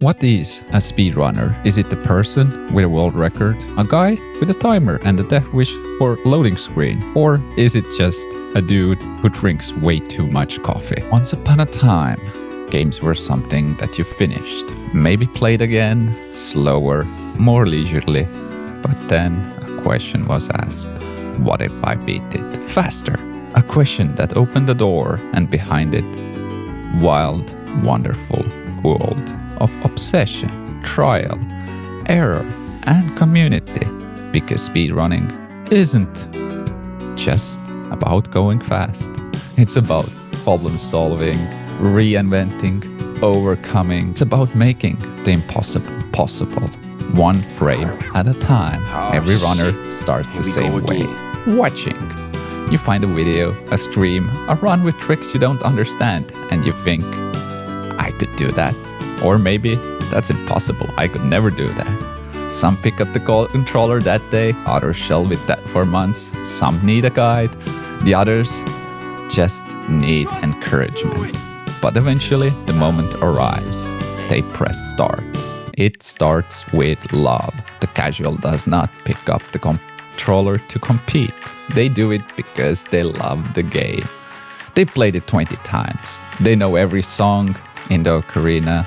What is a speedrunner? Is it the person with a world record? A guy with a timer and a death wish for loading screen? Or is it just a dude who drinks way too much coffee? Once upon a time, games were something that you finished. Maybe played again, slower, more leisurely. But then a question was asked. What if I beat it faster? A question that opened the door, and behind it, wild, wonderful world of obsession, trial, error, and community. Because speedrunning isn't just about going fast. It's about problem solving, reinventing, overcoming. It's about making the impossible possible, one frame at a time. Every runner starts the same way. Watching. You find a video, a stream, a run with tricks you don't understand, and you think, I could do that. Or maybe, that's impossible, I could never do that. Some pick up the controller that day, others shelve it that for months. Some need a guide, the others just need encouragement. But eventually, the moment arrives. They press start. It starts with love. The casual does not pick up the controller to compete. They do it because they love the game. They played it 20 times. They know every song in the Ocarina,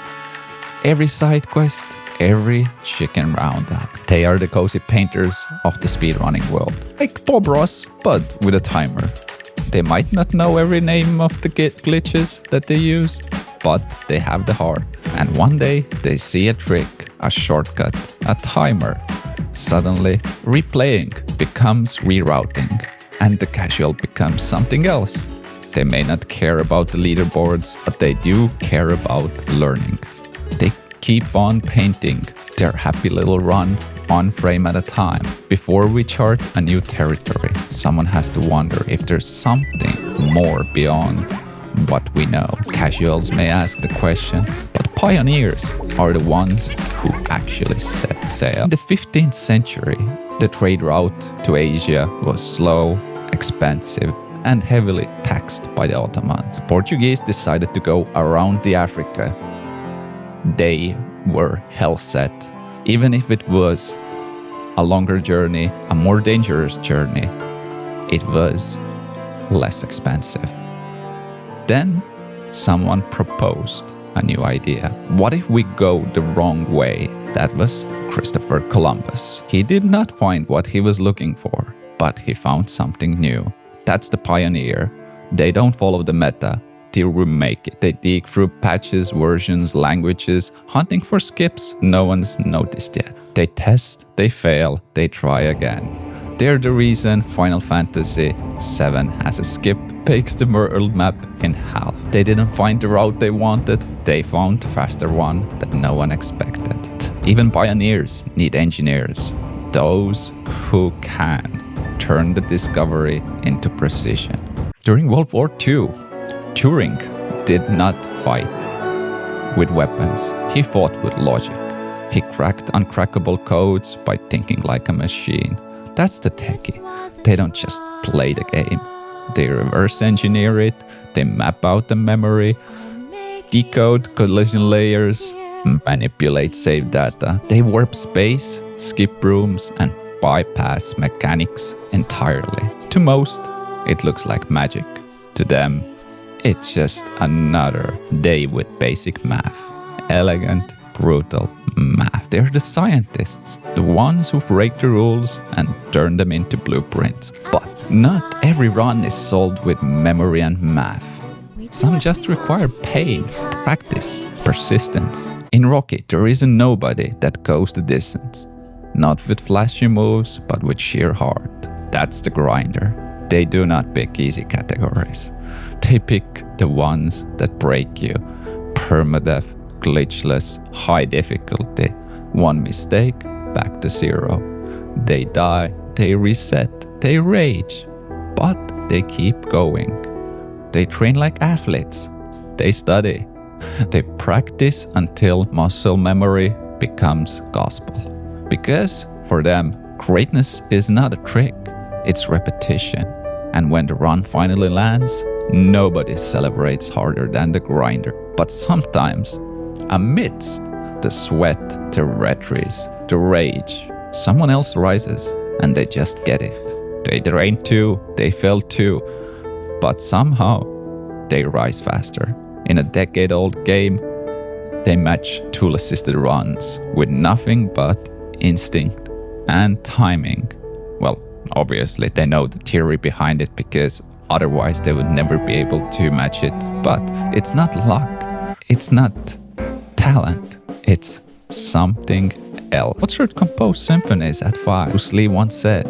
every side quest, every chicken roundup. They are the cozy painters of the speedrunning world. Like Bob Ross, but with a timer. They might not know every name of the glitches that they use, but they have the heart. And one day they see a trick, a shortcut, a timer. Suddenly, replaying becomes rerouting, and the casual becomes something else. They may not care about the leaderboards, but they do care about learning. They keep on painting their happy little run, one frame at a time. Before we chart a new territory, someone has to wonder if there's something more beyond what we know. Casuals may ask the question, but pioneers are the ones who actually set sail. In the 15th century, the trade route to Asia was slow, expensive, and heavily taxed by the Ottomans. Portuguese decided to go around the Africa. They were hell set. Even if it was a longer journey, a more dangerous journey, it was less expensive. Then someone proposed a new idea. What if we go the wrong way? That was Christopher Columbus. He did not find what he was looking for, but he found something new. That's the pioneer. They don't follow the meta, they remake it. They dig through patches, versions, languages, hunting for skips no one's noticed yet. They test, they fail, they try again. They're the reason Final Fantasy VII has a skip, breaks the world map in half. They didn't find the route they wanted, they found the faster one that no one expected. Even pioneers need engineers, those who can turn the discovery into precision. During World War II, Turing did not fight with weapons, he fought with logic. He cracked uncrackable codes by thinking like a machine. That's the techie. They don't just play the game. They reverse engineer it, they map out the memory, decode collision layers, manipulate save data. They warp space, skip rooms, and bypass mechanics entirely. To most, it looks like magic. To them, it's just another day with basic math. Elegant, brutal math. They're the scientists, the ones who break the rules and turn them into blueprints. But not every run is solved with memory and math. Some just require pain, practice, persistence. In Rocky, there is a nobody that goes the distance. Not with flashy moves, but with sheer heart. That's the grinder. They do not pick easy categories. They pick the ones that break you. Permadeath, glitchless, high difficulty. One mistake, back to zero. They die, they reset, they rage. But they keep going. They train like athletes. They study. They practice until muscle memory becomes gospel. Because for them, greatness is not a trick, it's repetition. And when the run finally lands, nobody celebrates harder than the grinder. But sometimes, amidst the sweat, the retries, the rage. Someone else rises and they just get it. They drain too, they fail too, but somehow they rise faster. In a decade-old game, they match tool-assisted runs with nothing but instinct and timing. Well, obviously they know the theory behind it because otherwise they would never be able to match it. But it's not luck, it's not talent, it's something else. Mozart composed symphonies at 5. Bruce Lee once said,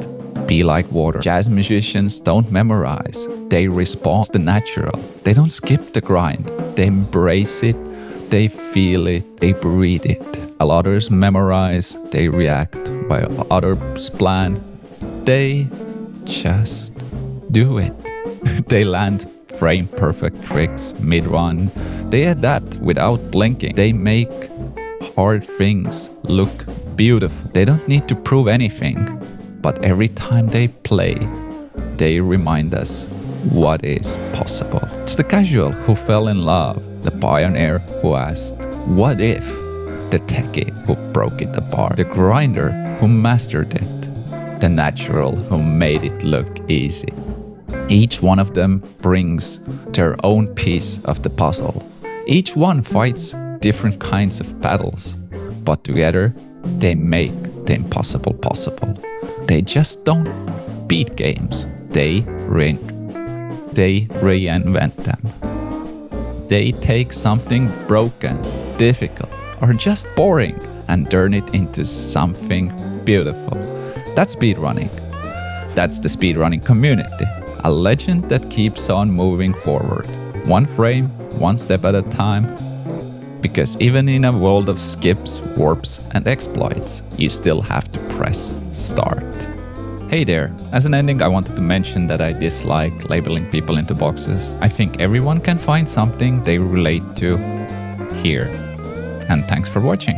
"Be like water." Jazz musicians don't memorize, they respond to the natural. They don't skip the grind, they embrace it, they feel it, they breathe it. While others memorize, they react. While others plan, they just do it. They land frame perfect tricks mid-run. They adapt without blinking. They make hard things look beautiful. They don't need to prove anything, but every time they play, they remind us what is possible. It's the casual who fell in love, the pioneer who asked, "What if?" The techie who broke it apart, the grinder who mastered it, the natural who made it look easy. Each one of them brings their own piece of the puzzle. Each one fights different kinds of battles, but together they make the impossible possible. They just don't beat games, they reinvent them. They take something broken, difficult, or just boring and turn it into something beautiful. That's speedrunning. That's the speedrunning community, a legend that keeps on moving forward, one frame, one step at a time. Because even in a world of skips, warps, and exploits, you still have to press start. Hey there, as an ending I wanted to mention that I dislike labeling people into boxes. I think everyone can find something they relate to here. And thanks for watching.